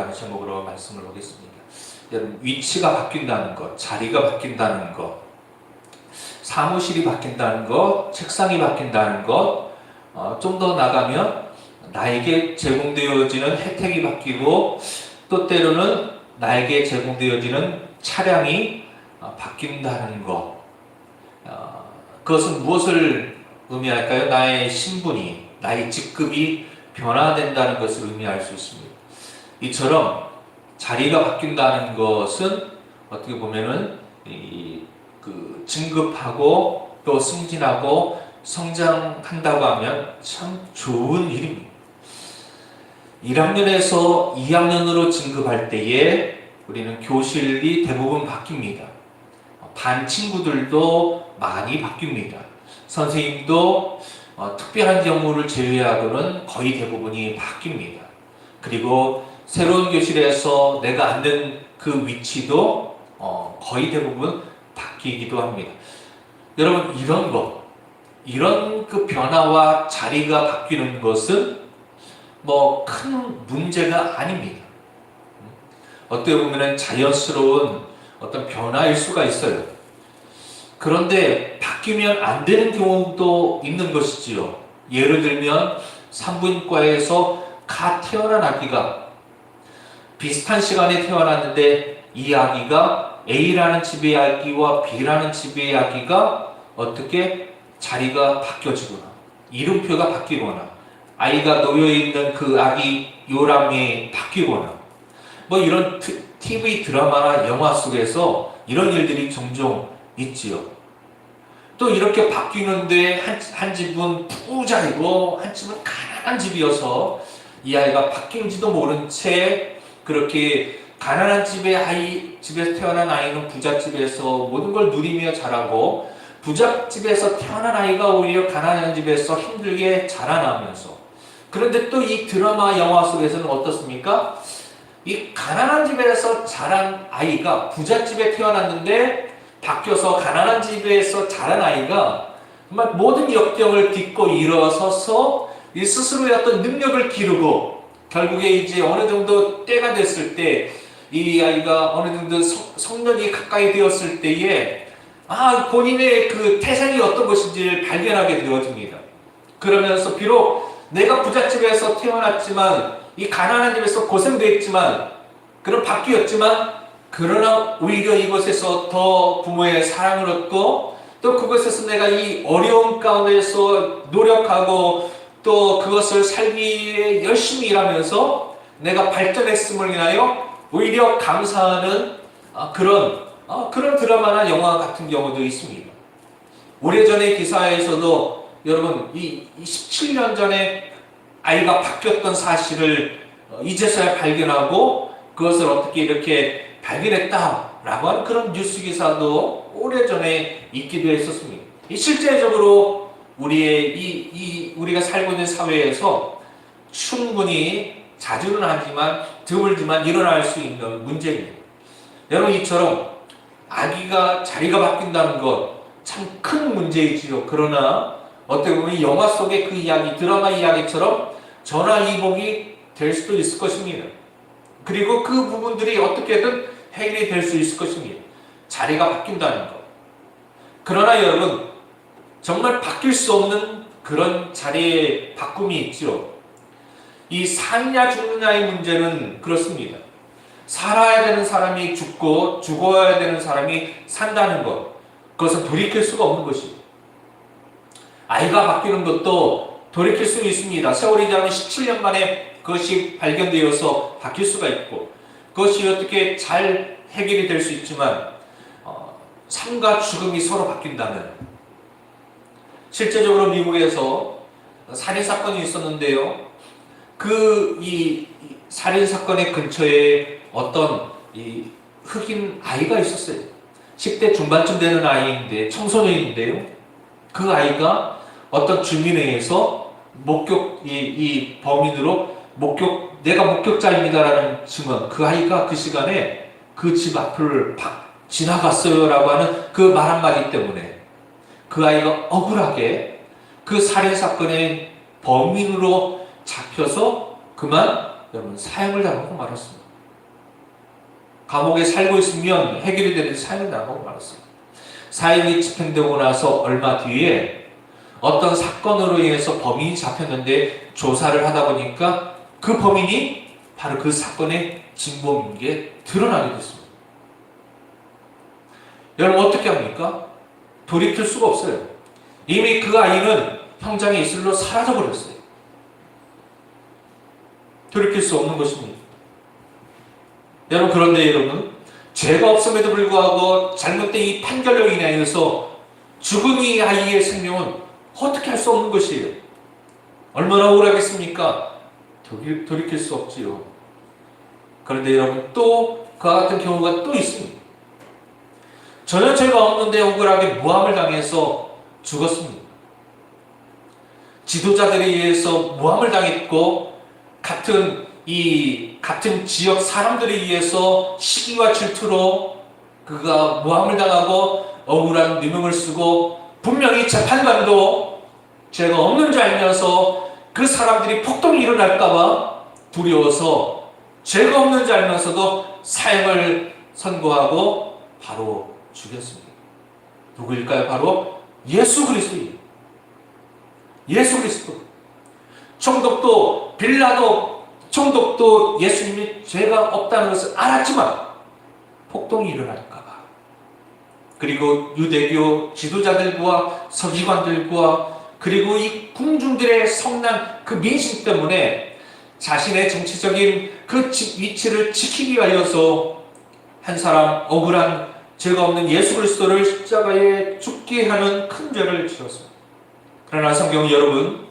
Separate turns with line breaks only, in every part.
라는 제목으로 말씀을 보겠습니다. 여러분, 위치가 바뀐다는 것, 자리가 바뀐다는 것, 사무실이 바뀐다는 것, 책상이 바뀐다는 것, 좀 더 나가면 나에게 제공되어지는 혜택이 바뀌고 또 때로는 나에게 제공되어지는 차량이 바뀐다는 것. 그것은 무엇을 의미할까요? 나의 신분이, 나의 직급이 변화된다는 것을 의미할 수 있습니다. 이처럼 자리가 바뀐다는 것은 어떻게 보면은 진급하고 또 승진하고 성장한다고 하면 참 좋은 일입니다. 1학년에서 2학년으로 진급할 때에 우리는 교실이 대부분 바뀝니다. 반 친구들도 많이 바뀝니다. 선생님도 특별한 경우를 제외하고는 거의 대부분이 바뀝니다. 그리고 새로운 교실에서 내가 앉는 그 위치도 거의 대부분 바뀌기도 합니다. 여러분, 이런 그 변화와 자리가 바뀌는 것은 큰 문제가 아닙니다. 어떻게 보면 자연스러운 어떤 변화일 수가 있어요. 그런데 바뀌면 안 되는 경우도 있는 것이지요. 예를 들면 산부인과에서 갓 태어난 아기가 비슷한 시간에 태어났는데 이 아기가 A라는 집의 아기와 B라는 집의 아기가 어떻게 자리가 바뀌어지거나 이름표가 바뀌거나 아이가 놓여있는 그 아기 요람이 바뀌거나 이런 TV 드라마나 영화 속에서 이런 일들이 종종 있지요. 또 이렇게 바뀌는데 한 집은 부자이고 한 집은 가난한 집이어서 이 아이가 바뀐지도 모른 채 그렇게 가난한 집에서 태어난 아이는 부잣집에서 모든 걸 누리며 자라고 부잣집에서 태어난 아이가 오히려 가난한 집에서 힘들게 자라나면서 그런데 또 이 드라마 영화 속에서는 어떻습니까? 이 가난한 집에서 자란 아이가 부잣집에 태어났는데 바뀌어서 가난한 집에서 자란 아이가 정말 모든 역경을 딛고 일어서서 이 스스로의 어떤 능력을 기르고 결국에 이제 어느 정도 때가 됐을 때 이 아이가 어느 정도 성년이 가까이 되었을 때에 본인의 그 태생이 어떤 것인지를 발견하게 되어집니다. 그러면서 비록 내가 부잣집에서 태어났지만 이 가난한 집에서 고생도 했지만 그런 바뀌었지만 그러나 오히려 이곳에서 더 부모의 사랑을 얻고 또 그곳에서 내가 이 어려운 가운데서 노력하고 또 그것을 살기 위해 열심히 일하면서 내가 발전했음을 인하여 오히려 감사하는 그런 드라마나 영화 같은 경우도 있습니다. 오래전의 기사에서도 여러분 이 17년 전에 아이가 바뀌었던 사실을 이제서야 발견하고 그것을 어떻게 이렇게 발견했다라고 하는 그런 뉴스 기사도 오래전에 있기도 했었습니다. 실제적으로 우리가 살고 있는 사회에서 충분히 자주는 하지만 드물지만 일어날 수 있는 문제입니다. 여러분, 이처럼 아기가 자리가 바뀐다는 것 참 큰 문제이지요. 그러나 어떻게 보면 영화 속의 그 이야기, 드라마 이야기처럼 전화위복이 될 수도 있을 것입니다. 그리고 그 부분들이 어떻게든 해결이 될 수 있을 것입니다. 자리가 바뀐다는 것. 그러나 여러분, 정말 바뀔 수 없는 그런 자리의 바꿈이 있죠. 이 사느냐 죽느냐의 문제는 그렇습니다. 살아야 되는 사람이 죽고 죽어야 되는 사람이 산다는 것, 그것은 돌이킬 수가 없는 것입니다. 아이가 바뀌는 것도 돌이킬 수 있습니다. 세월이 지나면 17년 만에 그것이 발견되어서 바뀔 수가 있고 그것이 어떻게 잘 해결이 될 수 있지만 삶과 죽음이 서로 바뀐다면 실제적으로 미국에서 살인사건이 있었는데요. 이 살인사건의 근처에 어떤 흑인 아이가 있었어요. 10대 중반쯤 되는 아이인데 청소년인데요. 그 아이가 어떤 주민에 의해서 이 범인으로 내가 목격자입니다라는 증언, 그 아이가 그 시간에 그 집 앞을 지나갔어요 라고 하는 그 말 한마디 때문에 그 아이가 억울하게 그 살인사건의 범인으로 잡혀서 그만 여러분 사형을 당하고 말았습니다. 감옥에 살고 있으면 해결이 되는지 사형이 나가고 말았어요. 사형이 집행되고 나서 얼마 뒤에 어떤 사건으로 인해서 범인이 잡혔는데 조사를 하다 보니까 그 범인이 바로 그 사건의 진범인 게 드러나게 됐습니다. 여러분 어떻게 합니까? 돌이킬 수가 없어요. 이미 그 아이는 형장의 이슬로 사라져버렸어요. 돌이킬 수 없는 것입니다. 여러분 그런데 여러분 죄가 없음에도 불구하고 잘못된 이 판결로 인하여서 죽은 이 아이의 생명은 어떻게 할 수 없는 것이에요. 얼마나 억울하겠습니까? 돌이킬 수 없지요. 그런데 여러분 또 그와 같은 경우가 또 있습니다. 전혀 죄가 없는데 억울하게 모함을 당해서 죽었습니다. 지도자들에 의해서 모함을 당했고 같은 지역 사람들에 의해서 시기와 질투로 그가 모함을 당하고 억울한 누명을 쓰고 분명히 재판관도 죄가 없는 줄 알면서 그 사람들이 폭동이 일어날까봐 두려워서 죄가 없는 줄 알면서도 사형을 선고하고 바로 죽였습니다. 누구일까요? 바로 예수 그리스도예요. 예수 그리스도. 총독도 예수님이 죄가 없다는 것을 알았지만 폭동이 일어날까봐 그리고 유대교 지도자들과 서기관들과 그리고 이 군중들의 성난 그 민심 때문에 자신의 정치적인 그 위치를 지키기 위하여서 한 사람 억울한 죄가 없는 예수 그리스도를 십자가에 죽게 하는 큰 죄를 지었습니다. 그러나 성경은 여러분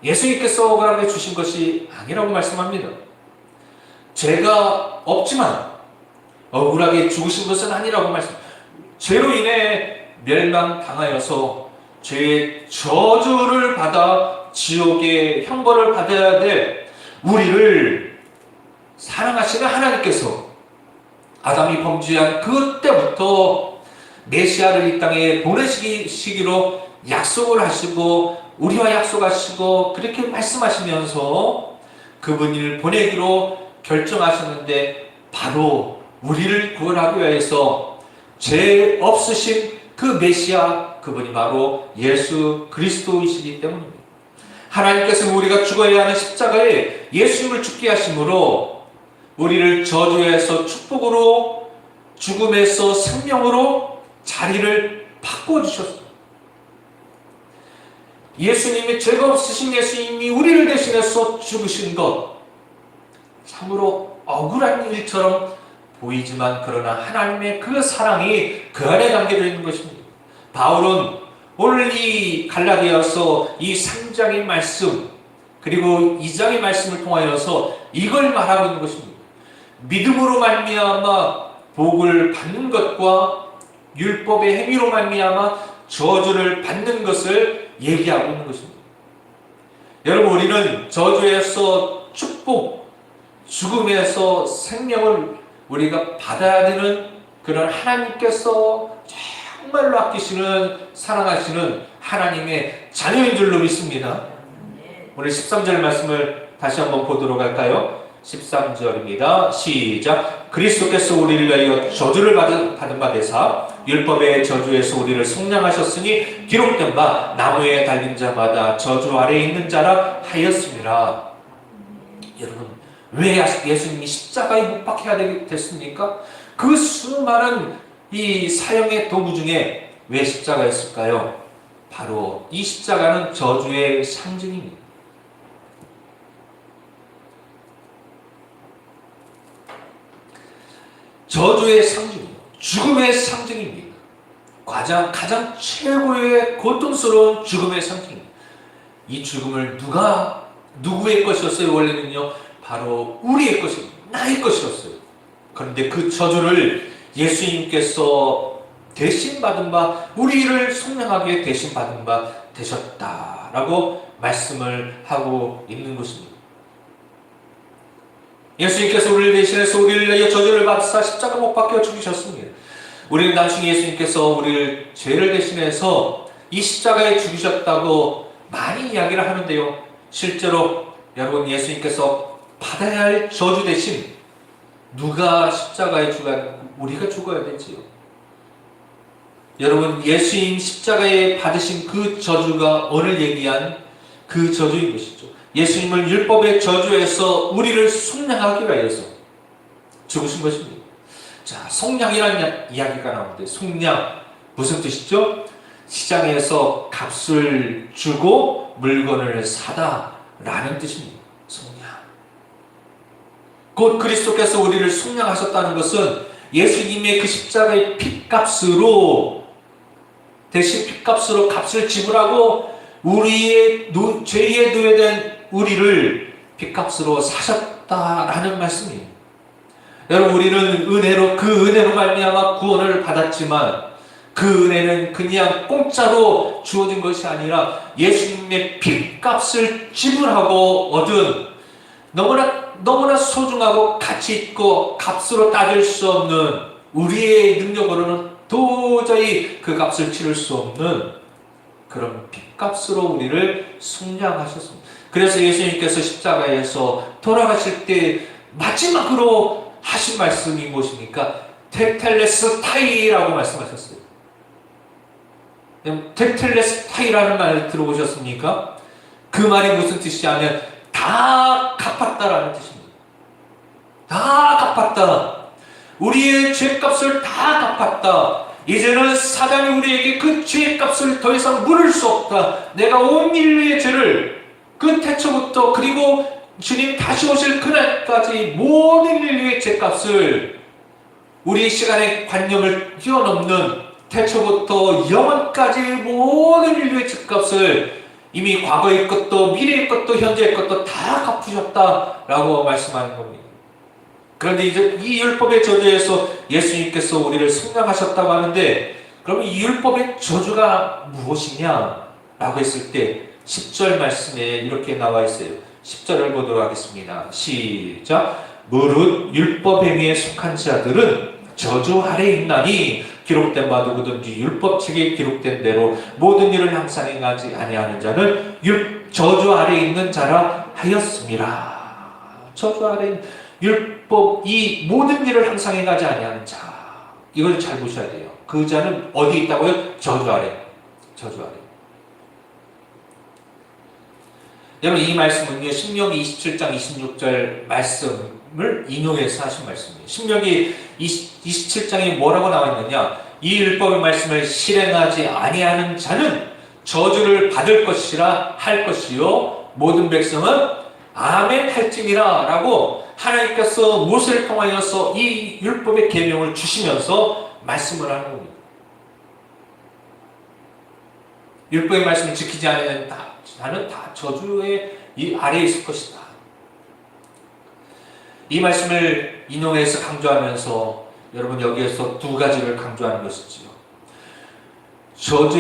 예수님께서 억울하게 주신 것이 아니라고 말씀합니다. 죄가 없지만 억울하게 죽으신 것은 아니라고 말씀합니다. 죄로 인해 멸망당하여서 죄의 저주를 받아 지옥의 형벌을 받아야 될 우리를 사랑하시는 하나님께서 아담이 범죄한 그때부터 메시아를 이 땅에 보내시기로 약속을 하시고 우리와 약속하시고 그렇게 말씀하시면서 그분을 보내기로 결정하셨는데 바로 우리를 구원하기 위해서 죄 없으신 그 메시아 그분이 바로 예수 그리스도이시기 때문입니다. 하나님께서는 우리가 죽어야 하는 십자가에 예수님을 죽게 하심으로 우리를 저주에서 축복으로 죽음에서 생명으로 자리를 바꿔주셨습니다. 예수님이 죄가 없으신 예수님이 우리를 대신해서 죽으신 것 참으로 억울한 일처럼 보이지만 그러나 하나님의 그 사랑이 그 안에 담겨져 있는 것입니다. 바울은 오늘 이 갈라디아서 이 3장의 말씀 그리고 2장의 말씀을 통하여서 이걸 말하고 있는 것입니다. 믿음으로 말미암아 복을 받는 것과 율법의 행위로 말미암아 저주를 받는 것을 얘기하고 있는 것입니다. 여러분 우리는 저주에서 축복, 죽음에서 생명을 우리가 받아야 되는 그런 하나님께서 정말로 아끼시는 사랑하시는 하나님의 자녀인 줄로 믿습니다. 오늘 13절 말씀을 다시 한번 보도록 할까요? 13절입니다. 시작. 그리스도께서 우리를 위하여 저주를 받은 바 되사 율법의 저주에서 우리를 속량하셨으니 기록된 바 나무에 달린 자마다 저주 아래에 있는 자라 하였습니다. 여러분 왜 예수님이 십자가에 못 박혀야 됐습니까? 그 수많은 이 사형의 도구 중에 왜 십자가였을까요? 바로 이 십자가는 저주의 상징입니다. 저주의 상징입니다. 죽음의 상징입니다. 가장 최고의 고통스러운 죽음의 상징입니다. 이 죽음을 누구의 것이었어요? 원래는요, 바로 우리의 것입니다. 나의 것이었어요. 그런데 그 저주를 예수님께서 대신 받은 바, 우리를 속량하기에 대신 받은 바 되셨다라고 말씀을 하고 있는 것입니다. 예수님께서 우리를 대신해서 우리를 위하여 저주를 받으사 십자가 못 박혀 죽으셨습니다. 우리는 나중에 예수님께서 우리를 죄를 대신해서 이 십자가에 죽으셨다고 많이 이야기를 하는데요. 실제로 여러분 예수님께서 받아야 할 저주 대신 누가 십자가에 죽어야 우리가 죽어야 되지요. 여러분, 예수님 십자가에 받으신 그 저주가 오늘 얘기한 그 저주인 것이죠. 예수님을 율법의 저주에서 우리를 속량하기 위해서 죽으신 것입니다. 자, 속량이라는 이야기가 나오는데, 속량 무슨 뜻이죠? 시장에서 값을 주고 물건을 사다 라는 뜻입니다. 속량. 곧 그리스도께서 우리를 속량하셨다는 것은 예수님의 그 십자가의 핏값으로, 대신 핏값으로 값을 지불하고 우리의 죄에 누회된 우리를 핏값으로 사셨다라는 말씀이에요. 여러분, 우리는 은혜로, 그 은혜로 말미암아 구원을 받았지만 그 은혜는 그냥 공짜로 주어진 것이 아니라 예수님의 핏값을 지불하고 얻은 너무나 소중하고 가치 있고 값으로 따질 수 없는, 우리의 능력으로는 도저히 그 값을 치를 수 없는 그런 핏값으로 우리를 속량하셨습니다. 그래서 예수님께서 십자가에서 돌아가실 때 마지막으로 하신 말씀이 무엇입니까? 테텔레스타이라고 말씀하셨어요. 테텔레스타이라는 말을 들어보셨습니까? 그 말이 무슨 뜻이냐면 다 갚았다라는 뜻입니다. 다 갚았다. 우리의 죄값을 다 갚았다. 이제는 사단이 우리에게 그 죄값을 더 이상 물을 수 없다. 내가 온 인류의 죄를 그 태초부터 그리고 주님 다시 오실 그날까지 모든 인류의 죄값을, 우리의 시간의 관념을 뛰어넘는 태초부터 영원까지 모든 인류의 죄값을 이미 과거의 것도 미래의 것도 현재의 것도 다 갚으셨다라고 말씀하는 겁니다. 그런데 이제 이 율법의 저주에서 예수님께서 우리를 속량하셨다고 하는데, 그러면 이 율법의 저주가 무엇이냐라고 했을 때 10절 말씀에 이렇게 나와 있어요. 10절을 보도록 하겠습니다. 시작. 무릇 율법 행위에 속한 자들은 저주 아래 있나니 기록된 바 누구든지 율법책에 기록된 대로 모든 일을 항상 행하지 아니하는 자는 저주 아래 있는 자라 하였습니다. 저주 아래 율법, 이 모든 일을 항상 행하지 아니하는 자, 이걸 잘 보셔야 돼요. 그 자는 어디 있다고요? 저주 아래. 저주 아래. 여러분, 이 말씀은요, 신명기 27장 26절 말씀을 인용해서 하신 말씀이에요. 신명기 27장에 뭐라고 나와 있느냐? 이 율법의 말씀을 실행하지 아니하는 자는 저주를 받을 것이라 할 것이요 모든 백성은 아멘 할지니라 라고 하나님께서 모세를 통하여서 이 율법의 계명을 주시면서 말씀을 하는 겁니다. 율법의 말씀을 지키지 않는 자는 다 저주의 이 아래에 있을 것이다. 이 말씀을 인용해서 강조하면서 여러분, 여기에서 두 가지를 강조하는 것이지요.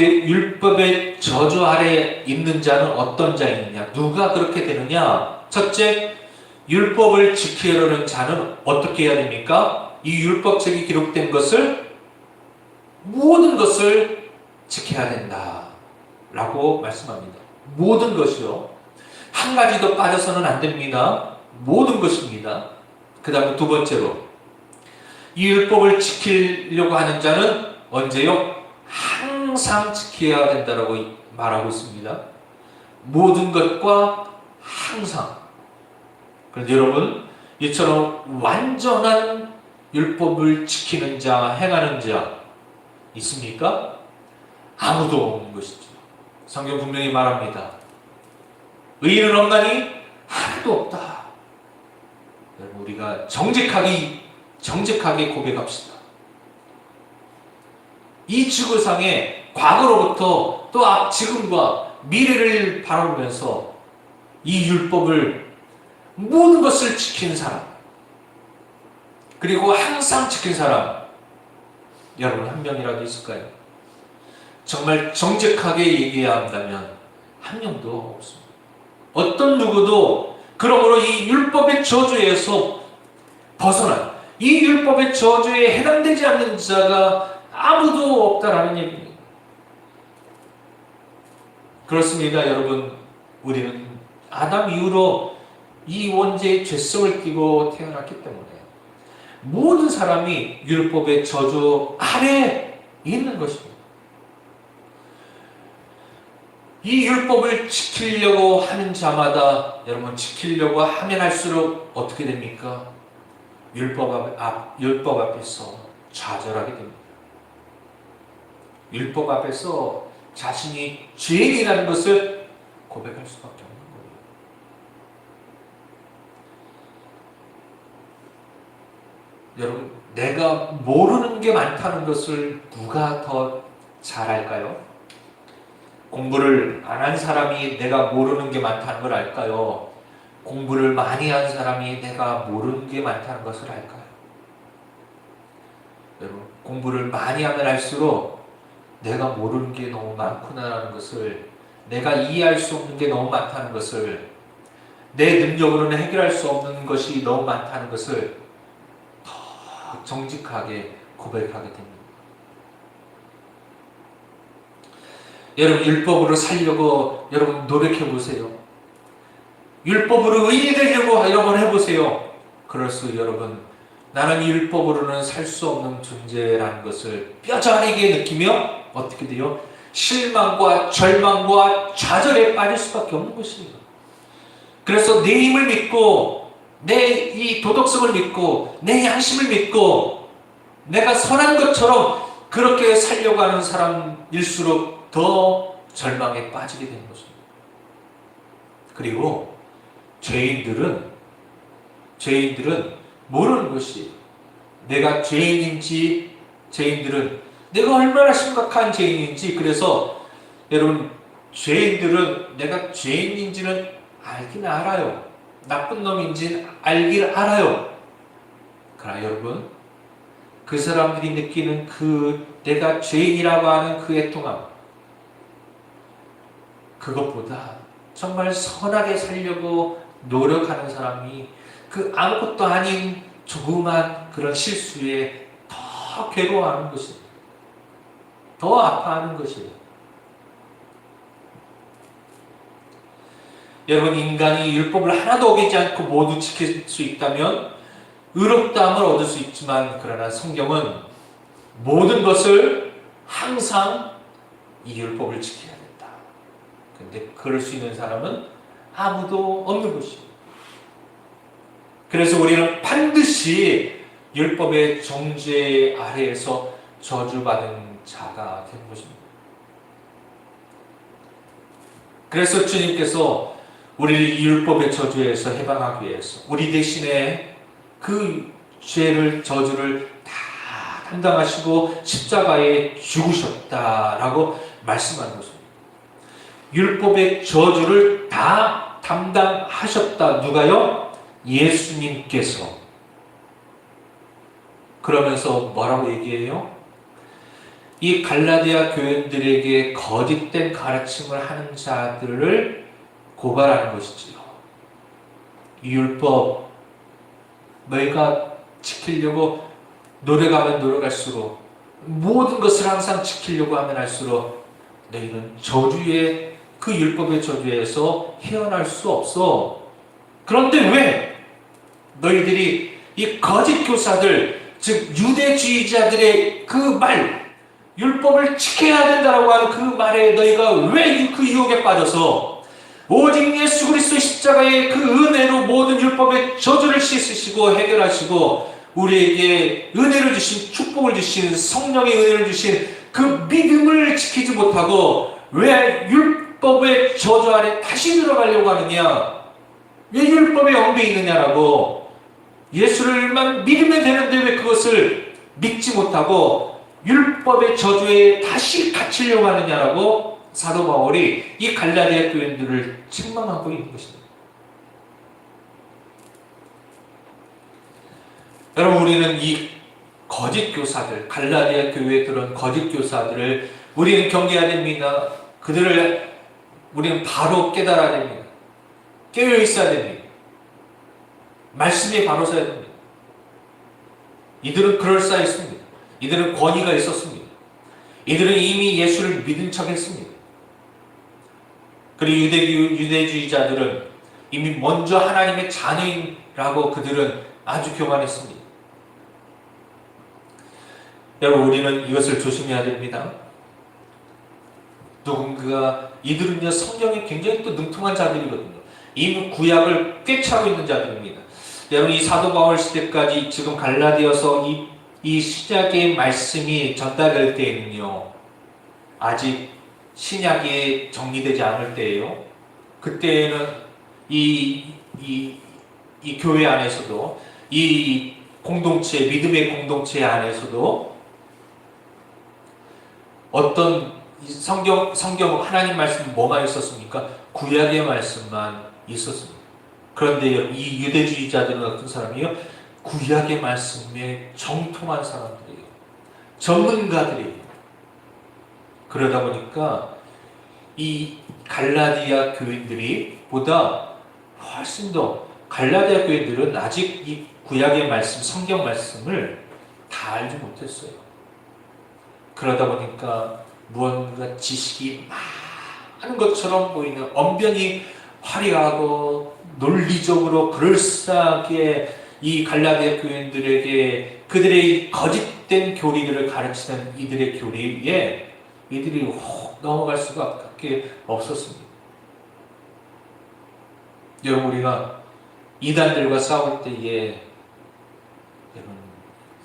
율법의 저주 아래에 있는 자는 어떤 자이느냐? 누가 그렇게 되느냐? 첫째, 율법을 지키려는 자는 어떻게 해야 됩니까? 이 율법책에 기록된 것을, 모든 것을 지켜야 된다 라고 말씀합니다. 모든 것이요. 한 가지도 빠져서는 안 됩니다. 모든 것입니다. 그 다음에 두 번째로, 이 율법을 지키려고 하는 자는 언제요? 항상 지켜야 된다라고 말하고 있습니다. 모든 것과 항상. 그런데 여러분, 이처럼 완전한 율법을 지키는 자, 행하는 자 있습니까? 아무도 없는 것이죠. 성경 분명히 말합니다. 의인은 없나니 하나도 없다. 여러분, 우리가 정직하게 고백합시다. 이 지구상에 과거로부터 또 지금과 미래를 바라보면서 이 율법을, 모든 것을 지킨 사람, 그리고 항상 지킨 사람, 여러분 한 명이라도 있을까요? 정말 정직하게 얘기해야 한다면 한 명도 없습니다. 어떤 누구도 그러므로 이 율법의 저주에서 벗어난, 이 율법의 저주에 해당되지 않는 자가 아무도 없다라는 얘기입니다. 그렇습니다, 여러분. 우리는 아담 이후로 이 원죄의 죄성을 띠고 태어났기 때문에 모든 사람이 율법의 저주 아래에 있는 것입니다. 이 율법을 지키려고 하는 자마다 여러분 지키려고 하면 할수록 어떻게 됩니까? 율법 앞에서 좌절하게 됩니다. 율법 앞에서 자신이 죄인이라는 것을 고백할 수밖에 없는 거예요. 여러분, 내가 모르는 게 많다는 것을 누가 더 잘 알까요? 공부를 안 한 사람이 내가 모르는 게 많다는 걸 알까요? 공부를 많이 한 사람이 내가 모르는 게 많다는 것을 알까요? 여러분, 공부를 많이 하면 할수록 내가 모르는 게 너무 많구나라는 것을, 내가 이해할 수 없는 게 너무 많다는 것을, 내 능력으로는 해결할 수 없는 것이 너무 많다는 것을 더 정직하게 고백하게 됩니다. 여러분, 율법으로 살려고 여러분 노력해 보세요. 율법으로 의인이 되려고 여러분 해보세요. 그럴수록 여러분, 나는 율법으로는 살 수 없는 존재라는 것을 뼈저리게 느끼며 어떻게 돼요? 실망과 절망과 좌절에 빠질 수밖에 없는 것입니다. 그래서 내 힘을 믿고, 내 이 도덕성을 믿고, 내 양심을 믿고, 내가 선한 것처럼 그렇게 살려고 하는 사람일수록 더 절망에 빠지게 되는 것입니다. 그리고 죄인들은 모르는 것이, 내가 죄인인지, 죄인들은 내가 얼마나 심각한 죄인인지, 그래서 여러분, 죄인들은 내가 죄인인지는 알긴 알아요. 나쁜 놈인지는 알긴 알아요. 그러나 여러분, 그 사람들이 느끼는 내가 죄인이라고 하는 그 애통함, 그것보다 정말 선하게 살려고 노력하는 사람이 그 아무것도 아닌 조그만 그런 실수에 더 괴로워하는 것입니다. 더 아파하는 것이에요. 여러분, 인간이 율법을 하나도 어기지 않고 모두 지킬 수 있다면 의롭다함을 얻을 수 있지만, 그러나 성경은 모든 것을 항상 이 율법을 지켜야 된다. 근데 그럴 수 있는 사람은 아무도 없는 것입니다. 그래서 우리는 반드시 율법의 정죄 아래에서 저주받은 자가 되는 것입니다. 그래서 주님께서 우리를 이 율법의 저주에서 해방하기 위해서 우리 대신에 그 죄를, 저주를 다 담당하시고 십자가에 죽으셨다라고 말씀하는 것입니다. 율법의 저주를 다 담당하셨다. 누가요? 예수님께서. 그러면서 뭐라고 얘기해요? 이 갈라디아 교인들에게 거짓된 가르침을 하는 자들을 고발하는 것이지요. 이 율법 너희가 지키려고 노력하면 노력할수록, 모든 것을 항상 지키려고 하면 할수록 너희는 저주의, 그 율법의 저주에서 헤어날 수 없어. 그런데 왜 너희들이 이 거짓 교사들, 즉 유대주의자들의 그 말, 율법을 지켜야 된다라고 하는 그 말에 너희가 왜 그 유혹에 빠져서 오직 예수 그리스도 십자가의 그 은혜로 모든 율법의 저주를 씻으시고 해결하시고 우리에게 은혜를 주신, 축복을 주신, 성령의 은혜를 주신 그 믿음을 지키지 못하고 왜 율법의 저주 아래 다시 들어가려고 하느냐? 왜 율법에 엉겨 있느냐라고, 예수를만 믿으면 되는데 왜 그것을 믿지 못하고 율법의 저주에 다시 갇히려고 하느냐라고 사도 바울이 이 갈라디아 교인들을 책망하고 있는 것입니다. 여러분, 우리는 이 거짓 교사들, 갈라디아 교회에 들어온 거짓 교사들을 우리는 경계해야 됩니다. 그들을 우리는 바로 깨달아야 됩니다. 깨어 있어야 됩니다. 말씀에 바로 서야 됩니다. 이들은 그럴싸했습니다. 이들은 권위가 있었습니다. 이들은 이미 예수를 믿은 척 했습니다. 그리고 유대주의자들은 이미 먼저 하나님의 자녀인라고 그들은 아주 교만했습니다. 여러분, 우리는 이것을 조심해야 됩니다. 누군가 이들은요 성경에 굉장히 또 능통한 자들이거든요. 이미 구약을 꿰차고 있는 자들입니다. 여러분, 이 사도 바울 시대까지 지금 갈라디아서 이 신약의 말씀이 전달될 때에는요 아직 신약이 정리되지 않을 때예요. 그때는 이 교회 안에서도, 이 공동체, 믿음의 공동체 안에서도 어떤 성경 하나님 말씀 뭐가 있었습니까? 구약의 말씀만 있었습니다. 그런데 이 유대주의자들은 어떤 사람이요? 구약의 말씀에 정통한 사람들이에요. 전문가들이에요. 그러다 보니까 이 갈라디아 교인들이 보다 훨씬 더, 갈라디아 교인들은 아직 이 구약의 말씀, 성경 말씀을 다 알지 못했어요. 그러다 보니까 무언가 지식이 많은 것처럼 보이는, 언변이 화려하고 논리적으로 그럴싸하게 이 갈라디아 교인들에게 그들의 거짓된 교리들을 가르치는 이들의 교리에 이들이 혹 넘어갈 수밖에 없었습니다. 여러분, 우리가 이단들과 싸울 때에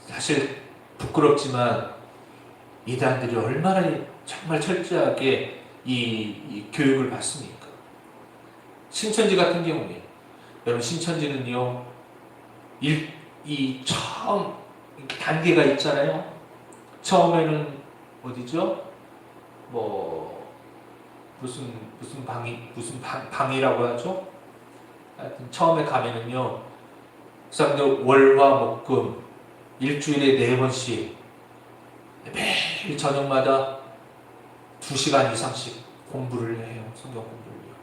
사실 부끄럽지만 이단들이 얼마나 정말 철저하게 이 교육을 받습니까? 신천지 같은 경우에, 여러분, 신천지는요 이 처음 단계가 있잖아요. 처음에는 어디죠? 무슨 방이라고 하죠? 하여튼 처음에 가면은요 사람들 월화 목금 일주일에 4번씩 매일 저녁마다 2시간 이상씩 공부를 해요. 성경 공부를요.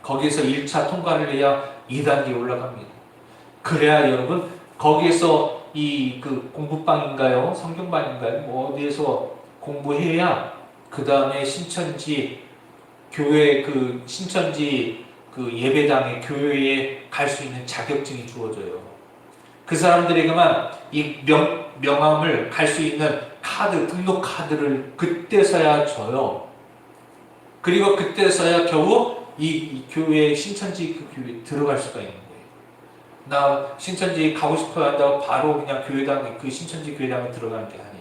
거기에서 1차 통과를 해야 2단계에 올라갑니다. 그래야 여러분, 거기에서 그 공부방인가요? 성경반인가요? 어디에서 공부해야 그 다음에 신천지 교회, 신천지 예배당의 교회에 갈 수 있는 자격증이 주어져요. 그 사람들에게만 이 명함을 갈 수 있는 등록 카드를 그때서야 줘요. 그리고 그때서야 겨우 이 교회, 신천지 교회에 들어갈 수가 있는 거예요. 나 신천지 가고 싶어 한다고 바로 그냥 신천지 교회당에 들어가는 게 아니에요.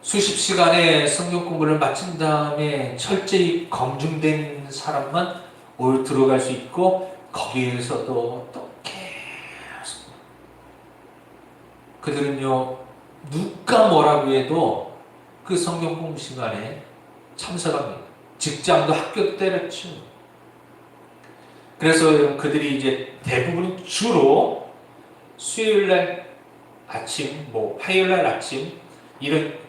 수십 시간의 성경 공부를 마친 다음에 철저히 검증된 사람만 들어갈 수 있고, 거기에서도 또 계속 그들은요 누가 뭐라고 해도 그 성경 공부 시간에 참석합니다. 직장도 학교도 때렸죠. 그래서 그들이 이제 대부분 주로 수요일날 아침, 화요일날 아침, 이런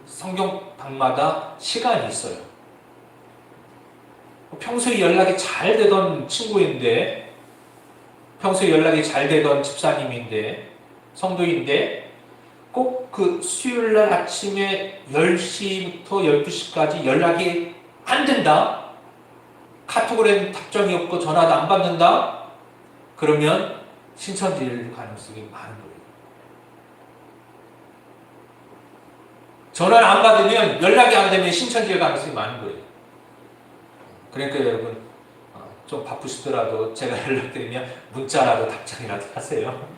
성경방마다 시간이 있어요. 평소에 연락이 잘 되던 친구인데, 평소에 연락이 잘 되던 집사님인데, 성도인데, 꼭 수요일날 아침에 10시부터 12시까지 연락이 안 된다? 카톡으로는 답장이 없고 전화도 안 받는다? 그러면 신천지일 가능성이 많은 거예요. 전화를 안 받으면, 연락이 안 되면 신천지일 가능성이 많은 거예요. 그러니까 여러분, 좀 바쁘시더라도 제가 연락드리면 문자라도 답장이라도 하세요.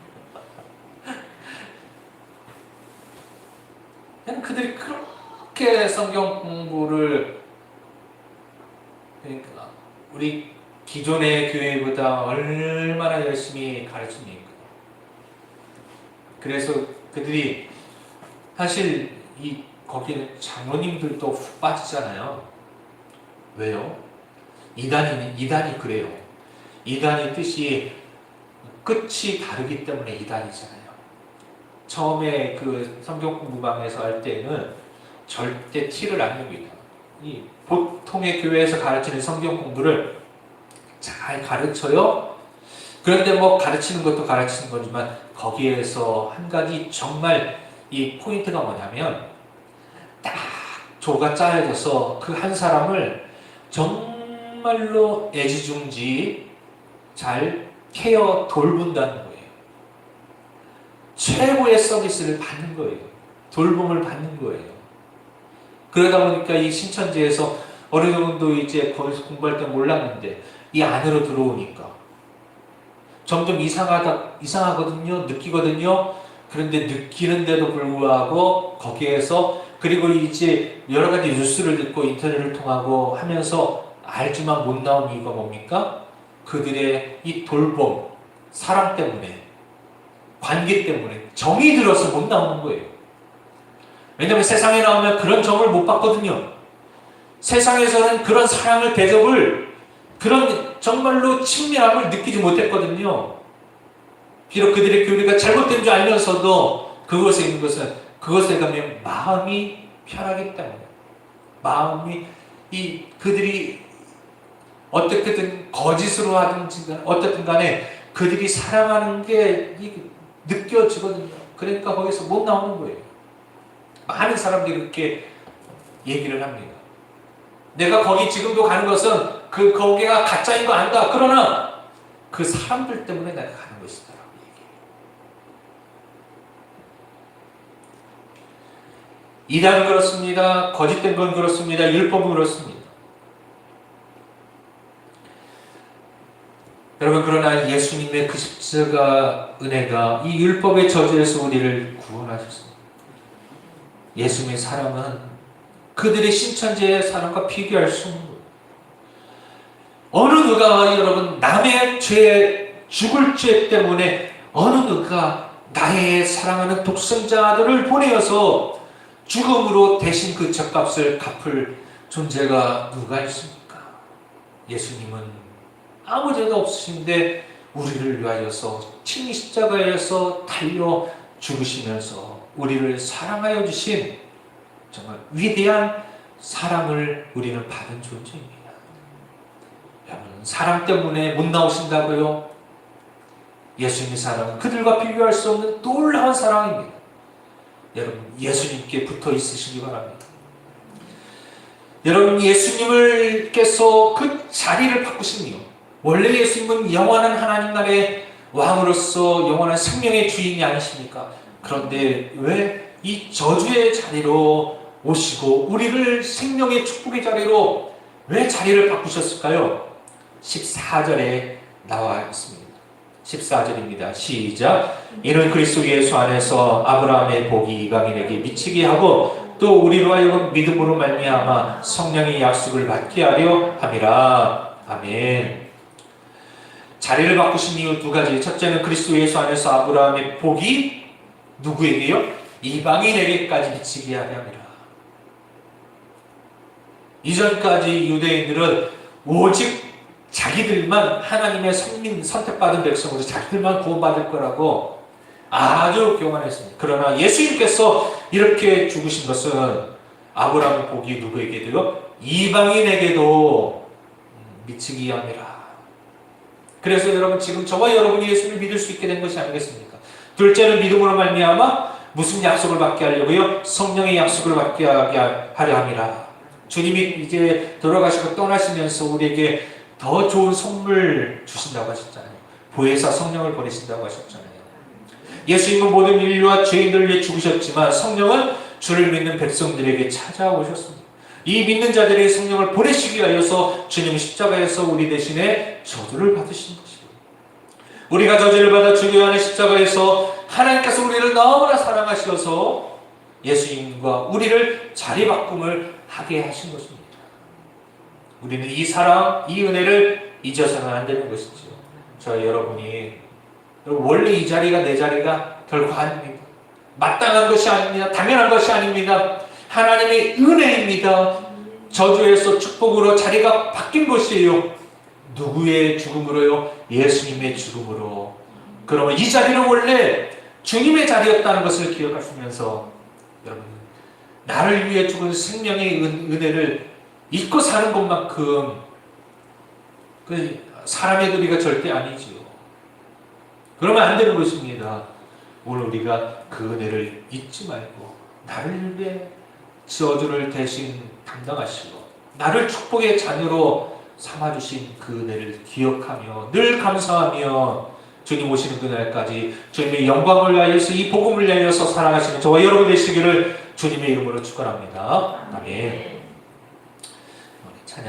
그들이 그렇게 성경 공부를, 그러니까 우리 기존의 교회보다 얼마나 열심히 가르칩니까? 그래서 그들이 사실 거기는 장로님들도 훅 빠지잖아요. 왜요? 이단이 그래요. 이단의 뜻이 끝이 다르기 때문에 이단이잖아요. 처음에 성경 공부방에서 할 때는 절대 티를 안 냅니다. 이 보통의 교회에서 가르치는 성경 공부를 잘 가르쳐요. 그런데 가르치는 것도 가르치는 거지만 거기에서 한 가지 정말 이 포인트가 뭐냐면, 딱 조가 짜여져서 그 한 사람을 정말로 애지중지 잘 돌본다는 거예요. 최고의 서비스를 받는 거예요. 돌봄을 받는 거예요. 그러다 보니까 이 신천지에서 어느 정도 이제 거기서 공부할 때 몰랐는데 이 안으로 들어오니까 점점 이상하거든요. 느끼거든요. 그런데 느끼는데도 불구하고 거기에서 그리고 이제 여러 가지 뉴스를 듣고 인터넷을 통하고 하면서 알지만 못 나온 이유가 뭡니까? 그들의 이 돌봄, 사랑 때문에, 관계 때문에 정이 들어서 못 나오는 거예요. 왜냐하면 세상에 나오면 그런 정을 못 받거든요. 세상에서는 그런 사랑을, 대접을, 그런 정말로 친밀함을 느끼지 못했거든요. 비록 그들의 교리가 잘못된 줄 알면서도 그것에 있는 것은 그것에 가면 마음이 편하기 때문에, 마음이 그들이 어떻게든 거짓으로 하든지 어떻든 간에 그들이 사랑하는 게 느껴지거든요. 그러니까 거기서 못 나오는 거예요. 많은 사람들이 그렇게 얘기를 합니다. 내가 거기 지금도 가는 것은 거기가 가짜인 거 안다. 그러나 그 사람들 때문에 내가 가는 것이다. 이단은 그렇습니다. 거짓된 건 그렇습니다. 율법은 그렇습니다. 여러분, 그러나 예수님의 그 십자가 은혜가 이 율법의 저주에서 우리를 구원하셨습니다. 예수님의 사랑은 그들의 신천지의 사랑과 비교할 수 없는 거예요. 어느 누가 여러분 남의 죄, 죽을 죄 때문에 어느 누가 나의 사랑하는 독생자들을 보내어서 죽음으로 대신 그 죗값을 갚을 존재가 누가 있습니까? 예수님은 아무 죄도 없으신데 우리를 위하여서 친히 십자가에서 달려 죽으시면서 우리를 사랑하여 주신 정말 위대한 사랑을 우리는 받은 존재입니다. 여러분, 사랑 때문에 못 나오신다고요? 예수님의 사랑은 그들과 비교할 수 없는 놀라운 사랑입니다. 여러분, 예수님께 붙어 있으시기 바랍니다. 여러분, 예수님께서 그 자리를 바꾸시니요. 원래 예수님은 영원한 하나님 나라의 왕으로서 영원한 생명의 주인이 아니십니까? 그런데 왜 이 저주의 자리로 오시고 우리를 생명의 축복의 자리로 왜 자리를 바꾸셨을까요? 14절에 나와 있습니다. 14절입니다. 시작. 이는 그리스도 예수 안에서 아브라함의 복이 이방인에게 미치게 하고 또 우리로 하여금 믿음으로 말미암아 성령의 약속을 받게 하려 함이라. 아멘. 자리를 바꾸신 이유 두 가지. 첫째는 그리스도 예수 안에서 아브라함의 복이 누구에게요? 이방인에게까지 미치게 하려 함이라. 이전까지 유대인들은 오직 자기들만 하나님의 선택받은 백성으로 자기들만 구원받을 거라고 아주 교만했습니다. 그러나 예수님께서 이렇게 죽으신 것은 아브라함의 복이 누구에게도요? 이방인에게도 미치게 함이라. 그래서 여러분, 지금 저와 여러분이 예수님을 믿을 수 있게 된 것이 아니겠습니까? 둘째는 믿음으로 말미암아 무슨 약속을 받게 하려고요? 성령의 약속을 받게 하려 함이라. 주님이 이제 돌아가시고 떠나시면서 우리에게 더 좋은 선물 주신다고 하셨잖아요. 보혜사 성령을 보내신다고 하셨잖아요. 예수님은 모든 인류와 죄인들을 위해 죽으셨지만 성령은 주를 믿는 백성들에게 찾아오셨습니다. 이 믿는 자들의 성령을 보내시기 위하여서 주님은 십자가에서 우리 대신에 저주를 받으신 것입니다. 우리가 저주를 받아 죽여야 하는 십자가에서 하나님께서 우리를 너무나 사랑하셔서 예수님과 우리를 자리바꿈을 하게 하신 것입니다. 우리는 이 사랑, 이 은혜를 잊어서는 안 되는 것이죠. 저와 여러분이 원래 이 자리가 내 자리가 결코 아닙니다. 마땅한 것이 아닙니다. 당연한 것이 아닙니다. 하나님의 은혜입니다. 저주에서 축복으로 자리가 바뀐 것이에요. 누구의 죽음으로요? 예수님의 죽음으로. 그러면 이 자리는 원래 주님의 자리였다는 것을 기억하시면서 여러분, 나를 위해 죽은 생명의 은혜를 잊고 사는 것만큼 그 사람의 도리가 절대 아니지요. 그러면 안 되는 것입니다. 오늘 우리가 그 은혜를 잊지 말고 나를 위해 저주를 대신 담당하시고 나를 축복의 자녀로 삼아주신 그 은혜를 기억하며 늘 감사하며 주님 오시는 그날까지 주님의 영광을 위하여서 이 복음을 위하여서 살아가시는 저와 여러분 되시기를 주님의 이름으로 축원합니다. 아멘.